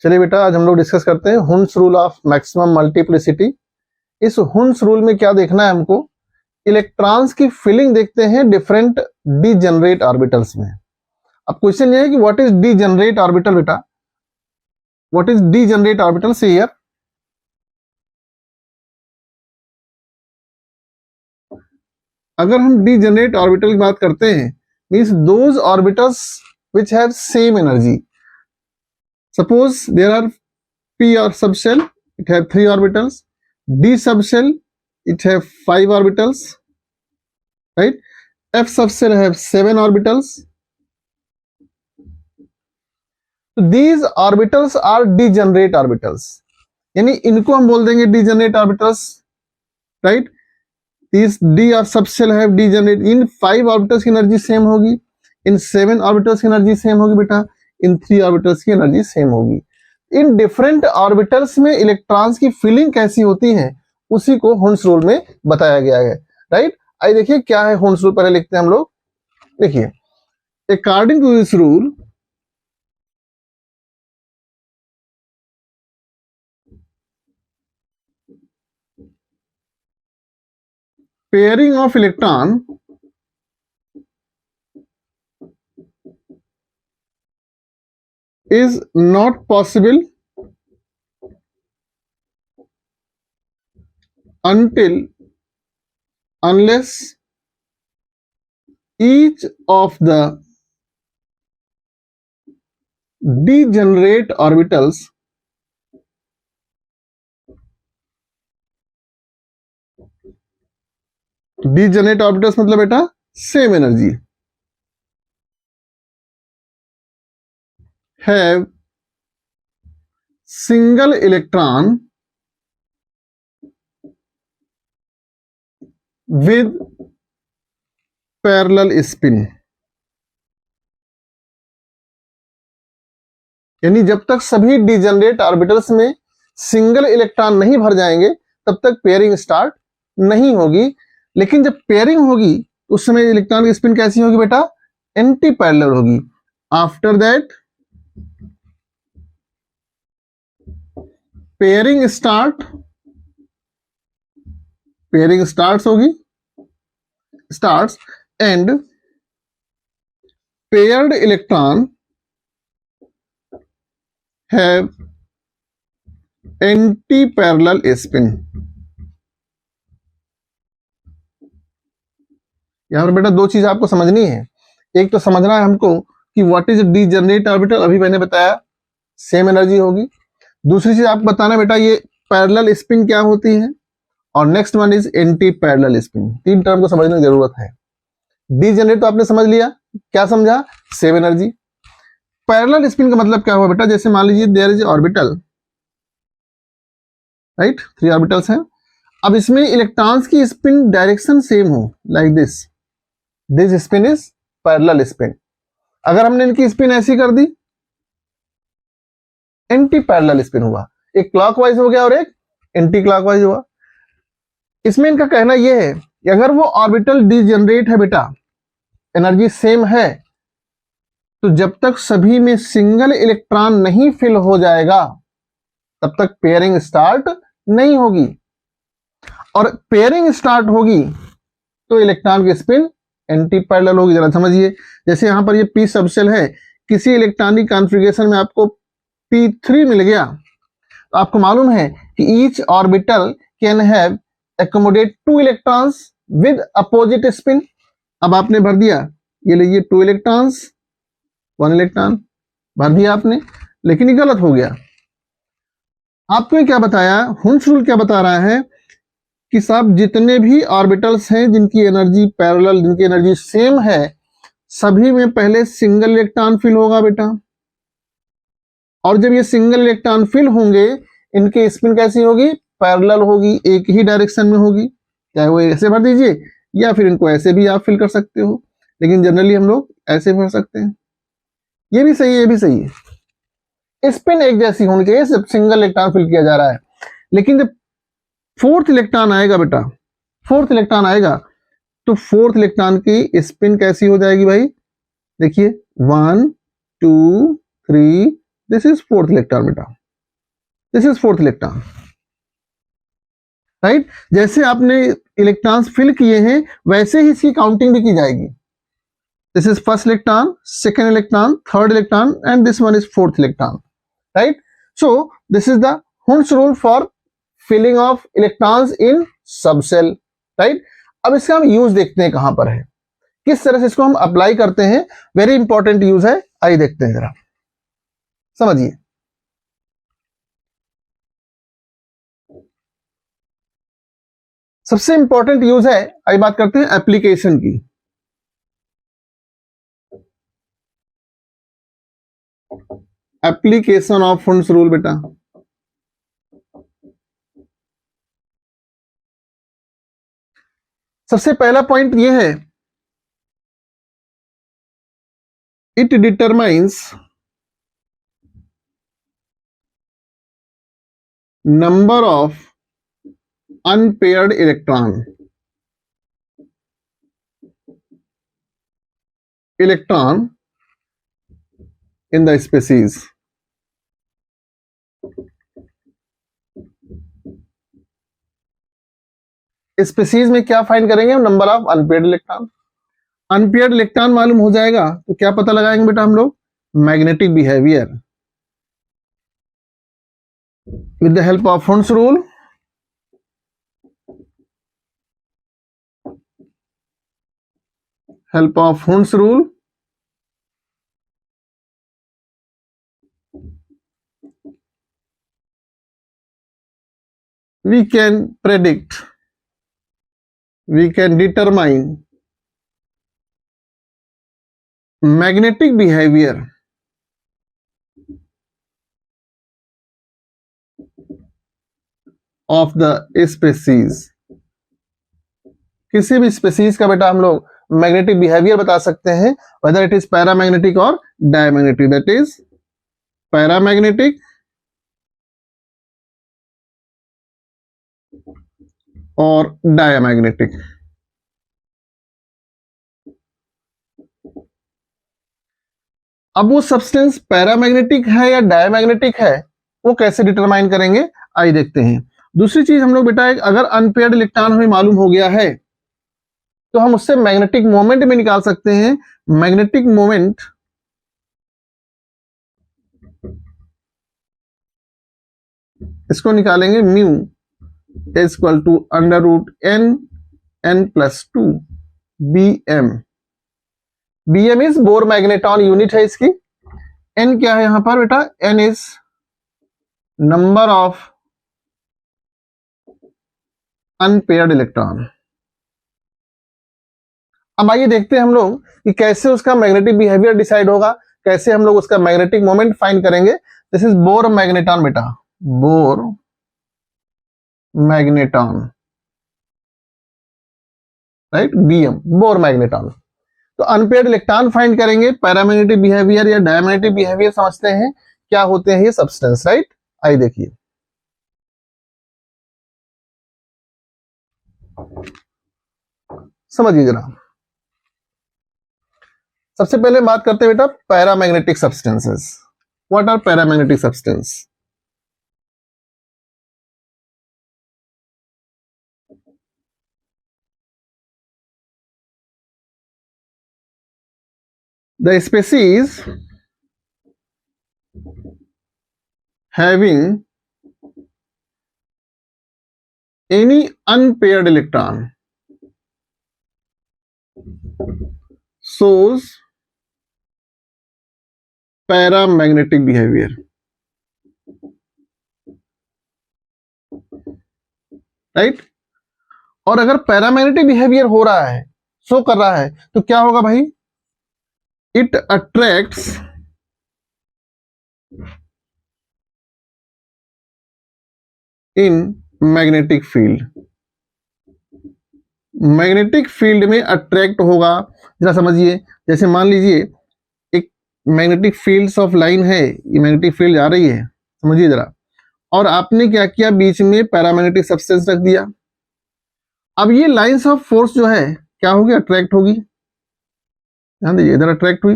चलिए बेटा, आज हम लोग डिस्कस करते हैं Hund's rule of maximum multiplicity. इस हुन्स रूल में क्या देखना है हमको, इलेक्ट्रॉन्स की फिलिंग देखते हैं डिफरेंट डीजेनरेट ऑर्बिटल्स में। अब क्वेश्चन ये है कि व्हाट इज डीजेनरेट ऑर्बिटल बेटा, what is degenerate orbital, see here. अगर हम डीजेनरेट ऑर्बिटल की बात करते हैं, means those orbitals which have same energy. Suppose there are p or subshell, it have 3 orbitals. d subshell, it have 5 orbitals, right? f subshell have 7 orbitals. So these orbitals are degenerate orbitals, यानी इनको हम बोल देंगे degenerate orbitals, right? These d और subshell have degenerate, in 5 orbitals की energy same होगी, इन 7 orbitals की energy same होगी बेटा, इन 3 orbitals की एनर्जी सेम होगी। इन डिफरेंट ऑर्बिटल्स में इलेक्ट्रॉन्स की फिलिंग कैसी होती है, उसी को हुन्स रूल में बताया गया है, राइट। आइए देखिए क्या है हुन्स रूल, पहले लिखते हैं हम लोग। देखिए, according to this rule, pairing of electron is not possible unless each of the degenerate orbitals मतलब बेटा same energy, have single electron with parallel spin। यानी जब तक सभी डिजेनरेट ऑर्बिटल्स में सिंगल इलेक्ट्रॉन नहीं भर जाएंगे तब तक पेयरिंग स्टार्ट नहीं होगी। लेकिन जब पेयरिंग होगी उस समय इलेक्ट्रॉन की स्पिन कैसी होगी बेटा, एंटी पैरेलल होगी। आफ्टर दैट पेयरिंग स्टार्ट्स होगी, starts and paired electron have anti parallel spin. यहां पर बेटा दो चीज आपको समझनी है। एक तो समझना है हमको कि व्हाट इज डीजेनरेट ऑर्बिटल, अभी मैंने बताया सेम एनर्जी होगी। दूसरी चीज आपको बताना बेटा ये पैरेलल स्पिन क्या होती है, और next one is anti parallel spin. तीन टर्म को समझने की जरूरत है। डीजेनरेट तो आपने समझ लिया, क्या समझा, सेम एनर्जी। पैरेलल स्पिन का मतलब क्या हुआ बेटा, जैसे मान लीजिए there is orbital, right, 3 orbitals हैं। अब इसमें इलेक्ट्रॉन्स की स्पिन डायरेक्शन सेम हो, like this spin is parallel spin. अगर हमने इनकी स्पिन ऐसी कर दी, एंटी पैरेलल स्पिन हुआ, एक क्लॉकवाइज हो गया और एक एंटी क्लॉकवाइज हुआ। इसमें इनका कहना यह है कि अगर वो ऑर्बिटल डीजेनरेट है बेटा, एनर्जी सेम है, तो जब तक सभी में सिंगल इलेक्ट्रॉन नहीं फिल हो जाएगा तब तक पेयरिंग स्टार्ट नहीं होगी। और पेयरिंग स्टार्ट होगी तो इलेक्ट्रॉन की स्पिन एंटी पैरेलल होगी। जरा समझिए, जैसे यहां पर ये p सबशेल है, किसी इलेक्ट्रॉनिक कॉन्फ़िगरेशन में आपको p3 मिल गया, तो आपको मालूम है कि each orbital can have accommodate 2 electrons with opposite spin। अब आपने भर दिया, ये लीजिए 2 इलेक्ट्रॉन्स 1 इलेक्ट्रॉन भर दिया आपने, लेकिन ये गलत हो गया। आपको क्या बताया, हुन्स रूल क्या बता रहा है कि साहब जितने भी ऑर्बिटल्स हैं जिनकी एनर्जी पैरेलल, जिनकी एनर्जी सेम है, सभी में पहले सिंगल इलेक्ट्रॉन फिल होगा बेटा। और जब ये सिंगल इलेक्ट्रॉन फिल होंगे, इनकी स्पिन कैसी होगी, पैरेलल होगी, एक ही डायरेक्शन में होगी। चाहे वो ऐसे भर दीजिए या फिर इनको ऐसे भी आप फिल कर सकते हो, लेकिन जनरली हम लोग ऐसे भर सकते हैं। ये भी सही है, ये भी सही है। स्पिन एक जैसी होनी चाहिए, सिर्फ सिंगल इलेक्ट्रॉन फिल किया जा रहा है। लेकिन जब फोर्थ इलेक्ट्रॉन आएगा बेटा, फोर्थ इलेक्ट्रॉन आएगा तो फोर्थ इलेक्ट्रॉन की स्पिन कैसी हो जाएगी भाई, देखिए 1 2 3, दिस इज फोर्थ इलेक्ट्रॉन बेटा, this is fourth electron, right. जैसे आपने इलेक्ट्रॉन्स फिल किए हैं वैसे ही इसकी काउंटिंग भी की जाएगी। This is first electron, second electron, third electron and this one is fourth electron, right. So this is the Hund's rule for filling of electrons in subshell, right. अब इसका हम यूज देखते हैं कहां पर है, किस तरह से इसको हम अप्लाई करते हैं। वेरी इंपॉर्टेंट यूज है, आइए देखते हैं जरा, समझिए। सबसे इंपॉर्टेंट यूज है, आइए बात करते हैं एप्लीकेशन की। एप्लीकेशन ऑफ हुंस रूल बेटा, सबसे पहला पॉइंट यह है, it determines number of unpaired electron in the species। Species में क्या फाइंड करेंगे हम, number of unpaired electron. Unpaired electron मालूम हो जाएगा तो क्या पता लगाएंगे बेटा हम लोग, magnetic behaviour with the help of हुंस rule. Help of हुंस rule we can predict, we can determine magnetic behavior of the species। किसी भी स्पेसीज का बेटा हम लोग मैग्नेटिक बिहेवियर बता सकते हैं, वेदर इट इज पैरामैग्नेटिक और डायमैग्नेटिक। दैट इज पैरामैग्नेटिक और डायमैग्नेटिक। अब वो सब्सटेंस पैरामैग्नेटिक है या डायमैग्नेटिक है वो कैसे डिटरमाइन करेंगे, आइए देखते हैं। दूसरी चीज हम लोग बेटा, अगर अनपेयर्ड इलेक्ट्रॉन हमें मालूम हो गया है तो हम उससे मैग्नेटिक मोमेंट में निकाल सकते हैं। मैग्नेटिक मोमेंट इसको निकालेंगे mu is equal to under root n n plus two B M. B M is Bohr magneton unit है इसकी। एन क्या है यहां पर बेटा, n is number of unpaired electron. अब आइए देखते हैं हम लोग कि कैसे उसका मैग्नेटिक बिहेवियर डिसाइड होगा, कैसे हम लोग उसका मैग्नेटिक मोमेंट फाइंड करेंगे। दिस इज बोर मैग्नेटॉन बेटा, Bohr magneton, right, BM Bohr magneton. तो अनपेयर्ड इलेक्ट्रॉन फाइंड करेंगे, पैरामैग्नेटिक बिहेवियर या डायमैग्नेटिक बिहेवियर समझते हैं क्या होते हैं ये सब्सटेंस, राइट। आइए देखिए, समझिए जरा। सबसे पहले बात करते हैं बेटा paramagnetic substances. What are paramagnetic substance? The species having any unpaired electron shows paramagnetic behavior। Right, और अगर पैरामैग्नेटिक बिहेवियर हो रहा है, शो कर रहा है, तो क्या होगा भाई, it attracts in magnetic field. Magnetic field में अट्रैक्ट होगा। जरा समझिए, जैसे मान लीजिए एक मैग्नेटिक फील्ड्स ऑफ लाइन है, ये मैग्नेटिक फील्ड आ रही है, समझिए जरा, और आपने क्या किया, बीच में पैरामैग्नेटिक सब्सटेंस रख दिया। अब ये लाइंस ऑफ फोर्स जो है क्या होगी, अट्रैक्ट होगी। ध्यान दीजिए, इधर अट्रैक्ट हुई,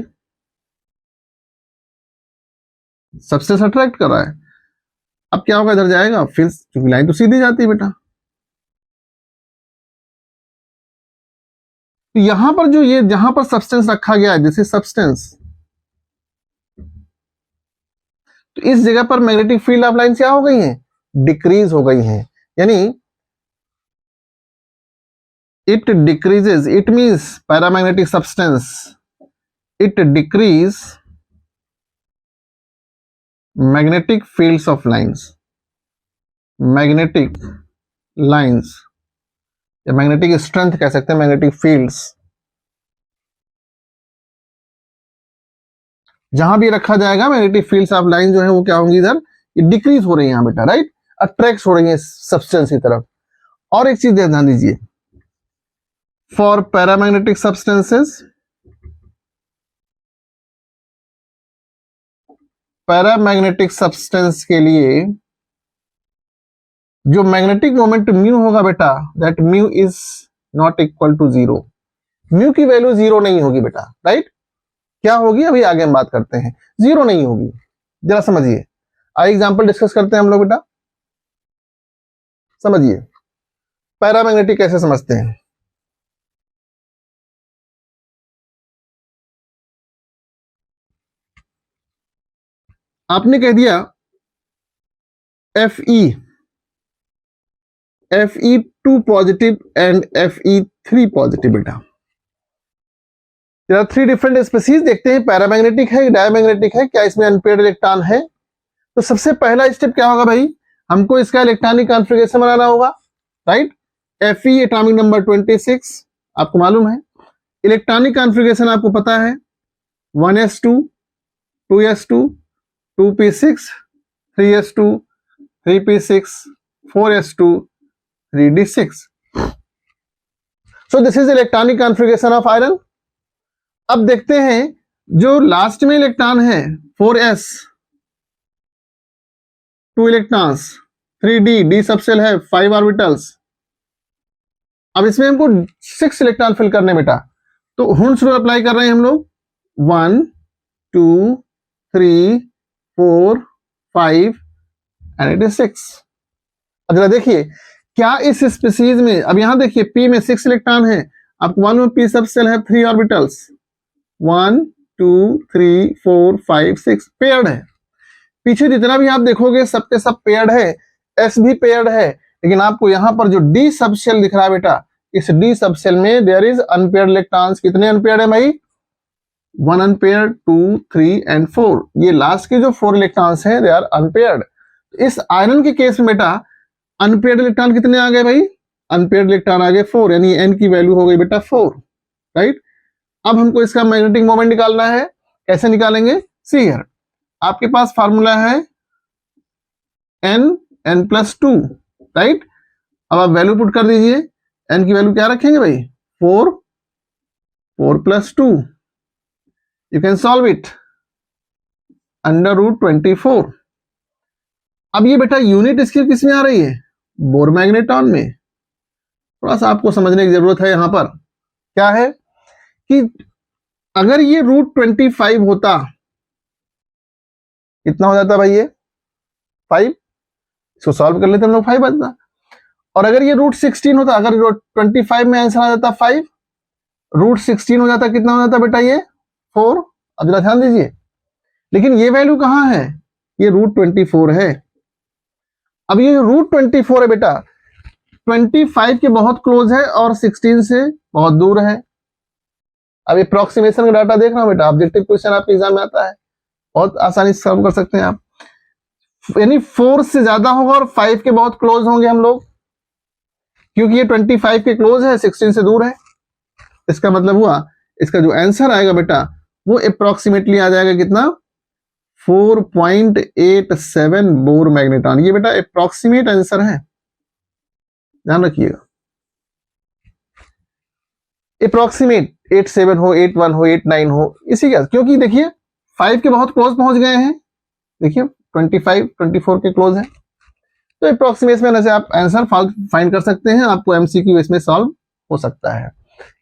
सब्सटेंस अट्रैक्ट कर रहा है। अब क्या होगा, इधर जाएगा फिर, क्योंकि लाइन तो सीधी जाती है बेटा। तो यहां पर जो ये जहां पर सब्सटेंस रखा गया है, दिस इज सब्सटेंस, तो इस जगह पर मैग्नेटिक फील्ड ऑफ लाइन क्या हो गई है, डिक्रीज हो गई है। यानी it decreases, it means paramagnetic substance, it decrease magnetic fields of lines, magnetic lines या मैग्नेटिक स्ट्रेंथ कह सकते हैं, मैग्नेटिक फील्ड्स जहां भी रखा जाएगा, मैग्नेटिक फील्ड्स ऑफ लाइन जो है वो क्या होंगी, इधर ये डिक्रीज हो रही है यहां बेटा, राइट, अट्रैक्ट हो रही है सब्सटेंस की तरफ। और एक चीज ध्यान दीजिए, for paramagnetic substances, paramagnetic substance के लिए जो मैग्नेटिक मोमेंट म्यू होगा बेटा, that mu is not equal to zero, mu की वैल्यू जीरो नहीं होगी बेटा, राइट। क्या होगी अभी आगे हम बात करते हैं, जीरो नहीं होगी, जरा समझिए। आइए एग्जांपल डिस्कस करते हैं हम लोग बेटा, समझिए पैरामैग्नेटिक कैसे समझते हैं। आपने कह दिया Fe2 positive and Fe3 positive बेटा, there are three different species. देखते हैं पैरामैग्नेटिक है, डायमैग्नेटिक है, क्या इसमें अनपेयर्ड इलेक्ट्रॉन है। तो सबसे पहला स्टेप क्या होगा भाई, हमको इसका इलेक्ट्रॉनिक कॉन्फ़िगरेशन बनाना होगा, राइट। Fe एटॉमिक नंबर 26 आपको मालूम है, इलेक्ट्रॉनिक कॉन्फ़िगरेशन आपको पता है 1s2 2s2 2p6 3s2 3p6 4s2 3d6। so this is electronic configuration of iron। अब देखते हैं जो लास्ट में इलेक्ट्रॉन है 4s, 2 electrons, 3d, d subshell है 5 ऑर्बिटल्स। अब इसमें हमको 6 इलेक्ट्रॉन फिल करने बेटा, तो हुंस रूल अप्लाई कर रहे हैं हम लोग, 1 2 3 4 5 एंड इट इज 6। अब जरा देखिए क्या इस स्पीसीज में, अब यहां देखिए p में 6 इलेक्ट्रॉन है, आपको मालूम है p सबसेल है 3 ऑर्बिटल्स, 1 2 3 4 5 6 पेयर्ड है। पीछे जितना भी आप देखोगे सबके सब पेयर्ड है, s भी पेयर्ड है, लेकिन आपको यहां पर जो d सबसेल दिख रहा है बेटा, इस d सबसेल में देयर इज अनपेयर्ड इलेक्ट्रॉन्स। कितने अनपेयर्ड है भाई, 1 अनपेयर्ड, 2 3 एंड 4। ये लास्ट के जो 4 इलेक्ट्रॉन्स हैं दे आर अनपेयर्ड। इस आयरन के केस में बेटा अनपेयर्ड इलेक्ट्रॉन कितने आ गए भाई, अनपेयर्ड इलेक्ट्रॉन आ गए 4, यानी n की वैल्यू हो गई बेटा 4, राइट। अब हमको इसका मैग्नेटिक मोमेंट निकालना है, कैसे निकालेंगे, सी हियर, आपके पास फार्मूला है n+2, राइट। अब आप वैल्यू पुट कर दीजिए, n की वैल्यू क्या रखेंगे भाई, 4 +2, यू कैन सॉल्व इट, √24। अब ये बेटा यूनिट इसकी किस में आ रही है, बोर मैग्नेटॉन में। थोड़ा सा आपको समझने की जरूरत है यहां पर, क्या है कि अगर ये √25 होता, कितना हो जाता भाई, ये 5, इसको सॉल्व कर लेते हम लोग, 5 बचता। और अगर ये √16 होता, अगर 25 में आंसर आ जाता 5, √16 हो जाता, कितना हो जाता बेटा ये 4। अब जरा ध्यान दीजिए, लेकिन ये वैल्यू कहां है, ये √24 है। अब ये √24 है बेटा, 25 के बहुत क्लोज है और 16 से बहुत दूर है। अब अप्रोक्सीमेशन का डाटा देखना बेटा, ऑब्जेक्टिव क्वेश्चन आपके एग्जाम में आता है, बहुत आसानी से सॉल्व कर सकते हैं आप। यानी 4 से ज्यादा होगा और 5 के बहुत क्लोज होंगे हम लोग, क्योंकि ये 25 के क्लोज है, 16 से दूर है। इसका मतलब हुआ इसका जो आंसर आएगा बेटा वो अप्रोक्सीमेटली आ जाएगा कितना, 4.87 बोर मैग्नेटॉन। ये बेटा अप्रोक्सीमेट आंसर है, ध्यान रखिएगा, अप्रोक्सीमेट 87 हो, 81 हो, 89 हो, इसी का, क्योंकि देखिए 5 के बहुत क्लोज पहुंच गए हैं, देखिए 25 24 के क्लोज है, तो अप्रोक्सीमेशन से आप आंसर फाइंड कर सकते हैं, आपको एमसीक्यू इसमें सॉल्व हो सकता है।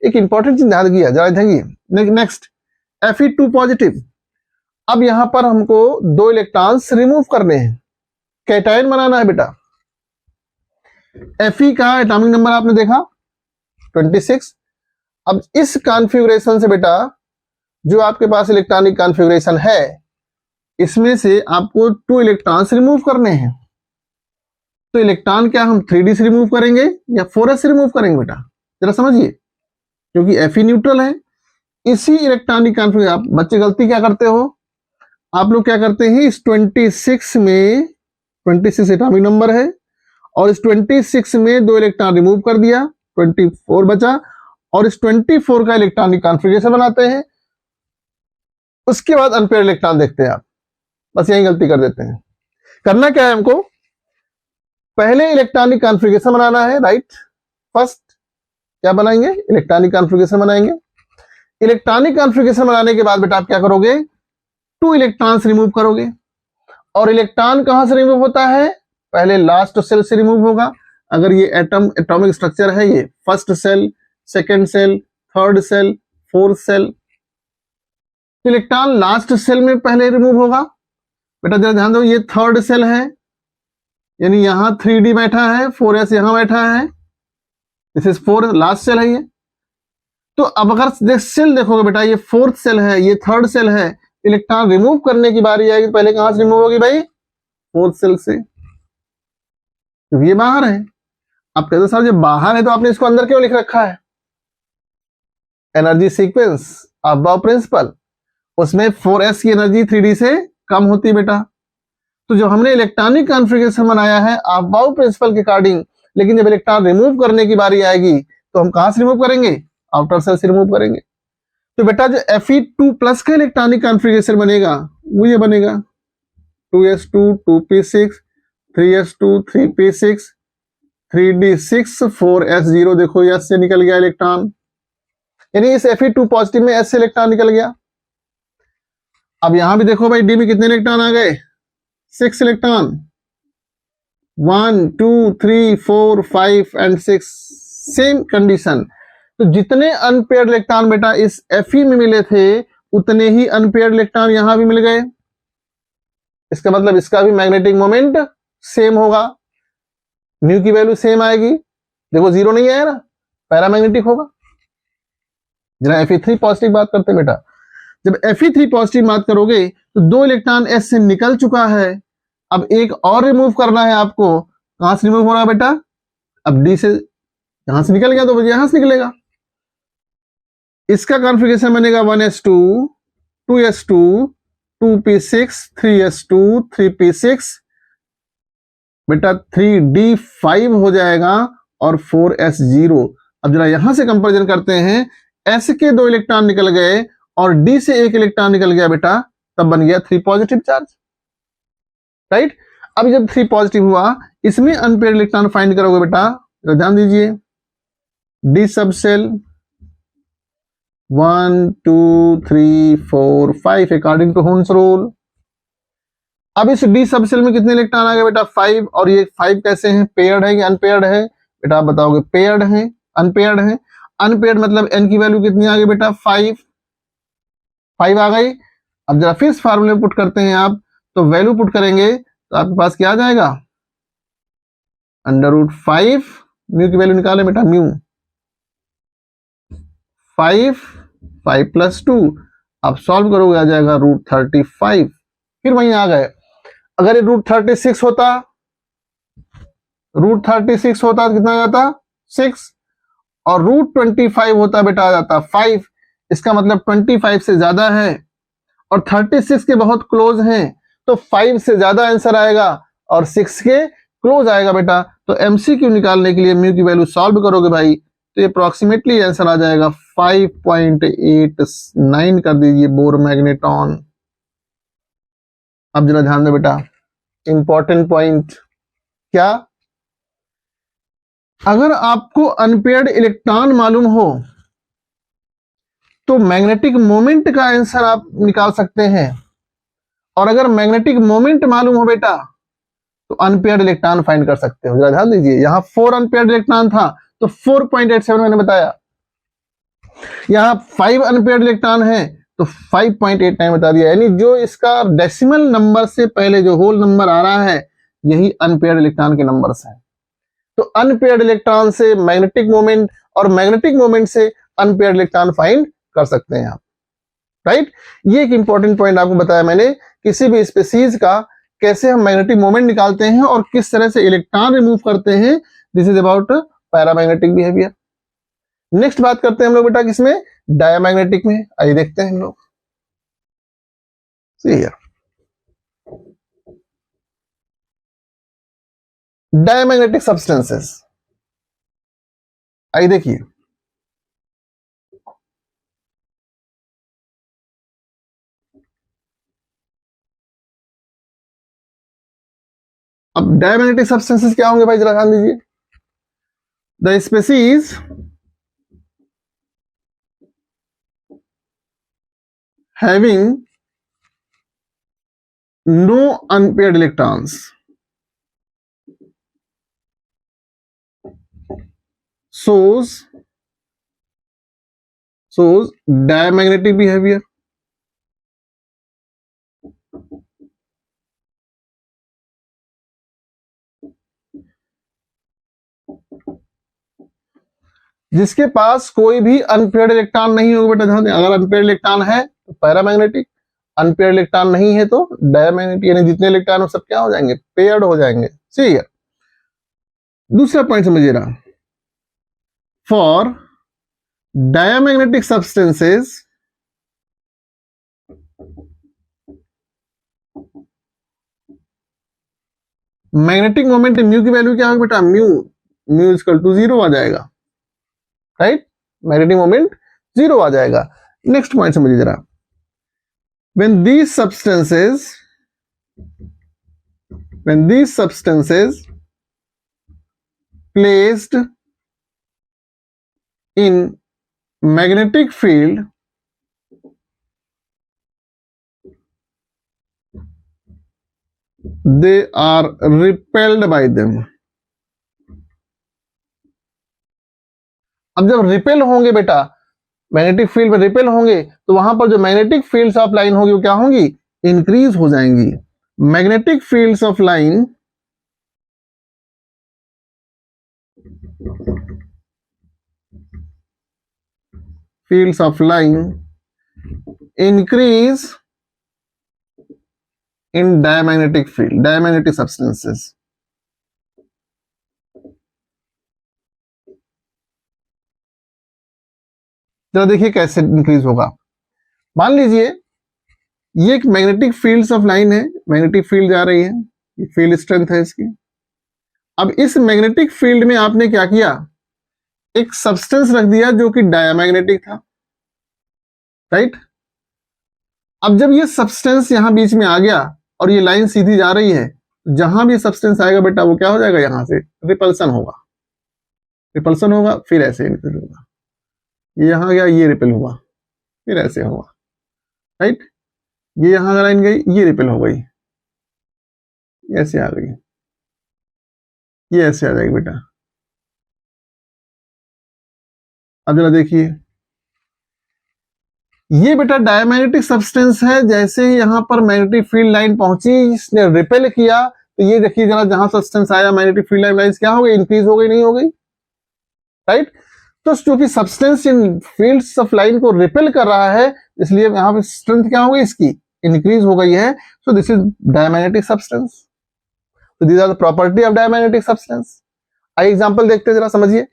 एक इंपॉर्टेंट चीज ध्यान दिया जरा, देखिए नेक्स्ट Fe2 पॉजिटिव। अब यहां पर हमको 2 इलेक्ट्रॉन्स रिमूव करने हैं, कैटायन बनाना है बेटा। Fe का एटॉमिक नंबर आपने देखा 26। अब इस कॉन्फ़िगरेशन से बेटा जो आपके पास इलेक्ट्रॉनिक कॉन्फ़िगरेशन है, इसमें से आपको 2 इलेक्ट्रॉन्स रिमूव करने हैं। तो इलेक्ट्रॉन क्या हम 3d से रिमूव करेंगे या 4s से रिमूव करेंगे बेटा, जरा समझिए, क्योंकि Fe न्यूट्रल है। इसी इलेक्ट्रॉनिक कॉन्फ़िगरेशन, आप बच्चे गलती क्या करते हो, आप लोग क्या करते हैं, इस 26 में 26 एटॉमिक नंबर है और इस 26 में 2 इलेक्ट्रॉन रिमूव कर दिया, 24 बचा, और इस 24 का इलेक्ट्रॉनिक कॉन्फ़िगरेशन बनाते हैं। उसके बाद अनपेयर इलेक्ट्रॉन देखते हैं आप, बस यही गलती कर देते हैं। करना क्या है हमको, पहले इलेक्ट्रॉनिक कॉन्फ़िगरेशन बनाना है, राइट। फर्स्ट क्या बनाएंगे, इलेक्ट्रॉनिक कॉन्फ़िगरेशन बनाएंगे। इलेक्ट्रॉनिक कॉन्फ़िगरेशन बनाने के बाद बेटा आप क्या करोगे, 2 इलेक्ट्रॉन्स रिमूव करोगे। और इलेक्ट्रॉन कहां से रिमूव होता है, पहले लास्ट सेल से रिमूव होगा। अगर ये एटॉमिक स्ट्रक्चर है, ये first shell, second shell, third shell, fourth shell, electron last shell में पहले रिमूव होगा। बेटा जरा ध्यान दो, ये थर्ड सेल है, यानी यहां 3d बैठा है, 4s यहां बैठा है, दिस इज 4, लास्ट सेल है ये। तो अब अगर सेल देखोगे बेटा, ये फोर्थ सेल है, ये थर्ड सेल है, इलेक्ट्रॉन रिमूव करने की बारी आएगी, पहले कहां से रिमूव होगी भाई, फोर्थ सेल से, क्योंकि ये बाहर है। आप कहते सर जब बाहर है तो आपने इसको अंदर क्यों लिख रखा है, एनर्जी सीक्वेंस अबाव प्रिंसिपल, उसमें 4s की एनर्जी 3d से कम होती है बेटा। तो जब हमने इलेक्ट्रॉनिक कॉन्फ़िगरेशन बनाया है अबाव प्रिंसिपल के अकॉर्डिंग, लेकिन जब इलेक्ट्रॉन रिमूव करने की बारी आएगी तो हम कहां से रिमूव करेंगे, आउटर सेल से रिमूव करेंगे। तो बेटा जो Fe2+ का इलेक्ट्रॉनिक कॉन्फ़िगरेशन बनेगा वो ये बनेगा 2s2 2p6 3s2 3p6 3d6 4s0। देखो s से निकल गया इलेक्ट्रॉन, यानी इस Fe2 पॉजिटिव में s से इलेक्ट्रॉन निकल गया। अब यहां भी देखो भाई डी में कितने इलेक्ट्रॉन आ गए, 6 इलेक्ट्रॉन, 1 2 3 4 5 एंड 6, सेम कंडीशन। तो जितने अनपेयर्ड इलेक्ट्रॉन बेटा इस Fe में मिले थे, उतने ही अनपेयर्ड इलेक्ट्रॉन यहां भी मिल गए। इसका मतलब इसका भी मैग्नेटिक मोमेंट सेम होगा, म्यू की वैल्यू सेम आएगी। देखो 0 नहीं आया ना, पैरामैग्नेटिक होगा। जरा Fe3 पॉजिटिव बात करते हैं बेटा, जब Fe3 पॉजिटिव बात करोगे तो 2 इलेक्ट्रॉन S से निकल चुका है, अब एक और रिमूव करना है आपको। कहां से रिमूव हो रहा है बेटा, अब D से, यहां से निकल गया तो यहां से निकलेगा। इसका कॉन्फ़िगरेशन बनेगा 1s2 2s2 2p6 3s2 3p6, बेटा 3d5 हो जाएगा और 4s0। अब जरा यहां से कंपैरिजन करते हैं, S के 2 इलेक्ट्रॉन निकल गए और D से 1 इलेक्ट्रॉन निकल गया बेटा, तब बन गया 3 पॉजिटिव चार्ज, राइट। अब जब 3 पॉजिटिव हुआ, इसमें अनपेयर्ड इलेक्ट्रॉन फाइंड करोगे बेटा, ध्यान दीजिए, D subshell 1 2 3 4 5 according to Hund's rule. अब इस D सब सेल में कितने इलेक्ट्रॉन आ गए बेटा, 5। और ये 5 कैसे हैं, पेयर्ड है कि अनपेयर्ड है, बेटा आप बताओगे पेयर्ड है, अनपेयर्ड है। अनपेयर्ड मतलब n की वैल्यू कितनी आ गई बेटा, 5 आ गई। अब जरा फिर फार्मूले पुट करते हैं आप, तो वैल्यू पुट करेंगे तो आपके पास क्या आ जाएगा, √5, म्यू की वैल्यू निकाले बेटा, म्यू 5 + 2, आप सॉल्व करोगे आ जाएगा √35। फिर वहीं आ गए, अगर ये √36 होता, √36 होता तो कितना आ जाता, 6, और √25 होता बेटा आ जाता 5। इसका मतलब 25 से ज्यादा है और 36 के बहुत क्लोज हैं, तो 5 से ज्यादा आंसर आएगा और 6 के क्लोज आएगा बेटा। तो एमसीक्यू निकालने के लिए म्यू की वैल्यू सॉल्व करोगे भाई, तो ये अप्रोक्सीमेटली आंसर आ जाएगा 5.89 कर दीजिए, बोर मैग्नेटॉन। अब जरा ध्यान दो बेटा, इंपॉर्टेंट पॉइंट क्या, अगर आपको अनपेयर्ड इलेक्ट्रॉन मालूम हो तो मैग्नेटिक मोमेंट का आंसर आप निकाल सकते हैं, और अगर मैग्नेटिक मोमेंट मालूम हो बेटा तो अनपेयर्ड इलेक्ट्रॉन फाइंड कर सकते हो। जरा ध्यान दीजिए, यहां 4 अनपेयर्ड इलेक्ट्रॉन था तो 4.87 मैंने बताया, यहां 5 अनपेयर्ड इलेक्ट्रॉन है तो 5.89 बता दिया, यानी जो इसका डेसिमल नंबर से पहले जो होल नंबर आ रहा है यही अनपेयर्ड इलेक्ट्रॉन के नंबर्स हैं। तो अनपेयर्ड इलेक्ट्रॉन से मैग्नेटिक मोमेंट और मैग्नेटिक मोमेंट से अनपेयर्ड इलेक्ट्रॉन फाइंड कर सकते हैं आप, राइट। ये एक इंपॉर्टेंट पॉइंट आपको बताया मैंने, किसी भी स्पीसीज का कैसे हम मैग्नेटिक मोमेंट निकालते हैं और किस तरह से इलेक्ट्रॉन रिमूव करते हैं। This is about paramagnetic behaviour. Next बात करते हैं हम लोग बेटा किसमें, डायमैग्नेटिक में। आइए देखते हैं हम लोग। See here, diamagnetic substances. आइए देखिए, अब डायमैग्नेटिक सब्सटेंसेस क्या होंगे भाई, जरा ध्यान दीजिए। The species having no unpaired electrons shows diamagnetic behavior। जिसके पास कोई भी अनपेयर्ड इलेक्ट्रॉन नहीं होगा बेटा, ध्यान दें, अगर अनपेयर्ड इलेक्ट्रॉन है तो पैरामैग्नेटिक, अनपेयर्ड इलेक्ट्रॉन नहीं है तो डायमैग्नेटिक, यानी जितने इलेक्ट्रॉन हो सब क्या हो जाएंगे, पेयर्ड हो जाएंगे। सी हियर, दूसरा पॉइंट समझिए ना, for diamagnetic substances magnetic moment mu की वैल्यू क्या होगी बेटा, म्यू इक्वल टू 0 आ जाएगा, राइट। मैग्नेटिक मोमेंट 0 आ जाएगा। नेक्स्ट पॉइंट समझिए जरा, when these substances placed in magnetic field they are repelled by them। अब जब रिपेल होंगे बेटा, मैग्नेटिक फील्ड में रिपेल होंगे तो वहां पर जो मैग्नेटिक फील्ड्स ऑफ लाइन होगी वो क्या होंगी, इंक्रीज हो जाएंगी। Magnetic fields of line increase in diamagnetic field, diamagnetic substances. जरा देखिए कैसे इंक्रीज होगा। मान लीजिए ये एक मैग्नेटिक फील्ड्स ऑफ लाइन है, मैग्नेटिक फील्ड जा रही है, ये फील्ड स्ट्रेंथ है इसकी। अब इस मैग्नेटिक फील्ड में आपने क्या किया, एक सब्सटेंस रख दिया जो कि डायमैग्नेटिक था, राइट। अब जब ये सब्सटेंस यहां बीच में आ गया और ये लाइन सीधी जा रही है, जहां भी सब्सटेंस आएगा बेटा वो क्या हो जाएगा, यहां से रिपल्सन होगा, रिपल्सन होगा, फिर ऐसे रिपेल होगा, ये यहां गया, ये रिपेल हुआ, फिर ऐसे होगा, राइट। ये यहां लाइन गई, ये रिपेल हो गई, ऐसे आ गई, ये ऐसे आ जाएगी बेटा। अब जरा देखिए, ये बेटा डायमैग्नेटिक सब्सटेंस है, जैसे ही यहां पर मैग्नेटिक फील्ड लाइन पहुंची, इसने रिपेल किया, तो ये देखिए जरा, जहां सब्सटेंस आया मैग्नेटिक फील्ड लाइन क्या हो गई, इंक्रीज हो गई, नहीं हो गई, राइट। तो क्योंकि substance in fields of line को रिपेल कर रहा है, इसलिए यहां पे स्ट्रेंथ क्या हो गई, इसकी इंक्रीज हो गई है। So this is diamagnetic substance. तो these are the property of diamagnetic substance. आइए एग्जांपल देखते हैं, जरा समझिए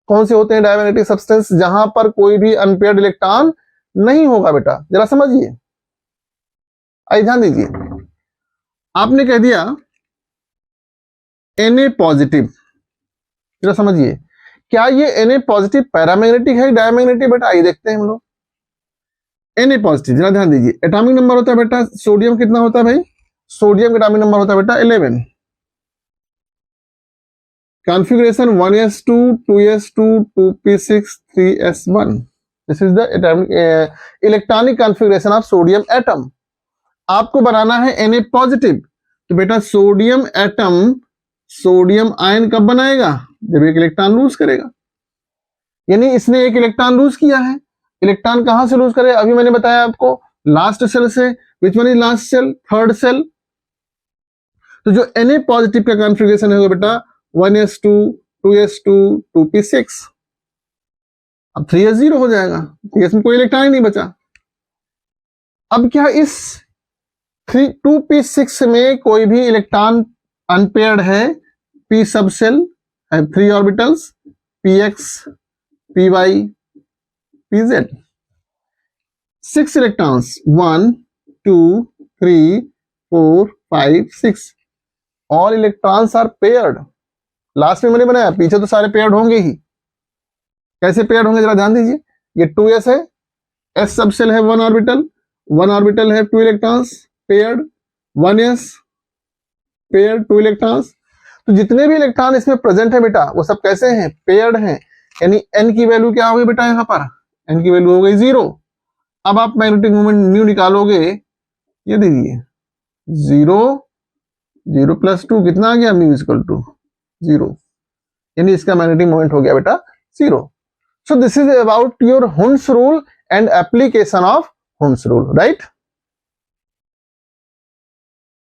कौन से होते हैं डायमैग्नेटिक सब्सटेंस जहां पर कोई भी अनपेयर्ड इलेक्ट्रॉन नहीं होगा बेटा, जरा समझिए। आइए ध्यान दीजिए, आपने कह दिया Na पॉजिटिव, जरा समझिए, क्या ये Na पॉजिटिव पैरामैग्नेटिक है, डायमैग्नेटिक बेटा? आइए देखते हैं हम लोग। Na पॉजिटिव, जरा ध्यान दीजिए, एटॉमिक नंबर होता है बेटा, सोडियम कितना होता है भाई, सोडियम का एटॉमिक नंबर होता है बेटा 11, configuration 1s2 2s2 2p6 3s1। This is the electronic configuration of sodium atom. आपको बनाना है Na पॉजिटिव, तो बेटा सोडियम एटम सोडियम आयन कब बनाएगा, जब एक इलेक्ट्रॉन लूज करेगा, यानी इसने एक इलेक्ट्रॉन लूज किया है। इलेक्ट्रॉन कहां से लूज करे, अभी मैंने बताया आपको लास्ट सेल से। Which one is last shell, third shell. तो जो Na पॉजिटिव का कॉन्फ़िगरेशन होगा बेटा 1s2 2s2 2p6, अब 3s0 हो जाएगा, इसमें कोई इलेक्ट्रॉन ही नहीं बचा। अब क्या इस 2p6 में कोई भी इलेक्ट्रॉन अनपेयर्ड है, p सब सेल है 3 orbitals px py pz, 6 electrons 1 2 3 4 5 6, all electrons are paired. Last में मैंने बनाया, पीछे तो सारे पेयर्ड होंगे ही। कैसे पेयर्ड होंगे जरा ध्यान दीजिए, ये 2s है, s सब सेल है 1 ऑर्बिटल है 2 electrons paired, 1s paired 2 electrons. तो जितने भी इलेक्ट्रॉन इसमें प्रेजेंट है बेटा वो सब कैसे हैं, पेयर्ड हैं। यानी n की वैल्यू क्या होगी बेटा, यहां पर n की वैल्यू हो गई 0। अब आप मैग्नेटिक मोमेंट म्यू निकालोगे, ये देखिए 0 0 प्लस 2 कितना आ गया, म्यू इक्वल टू 0, यानी इसका मैग्नेटिक मोमेंट हो गया बेटा 0। सो this is about your Hund's rule and application of Hund's rule, right.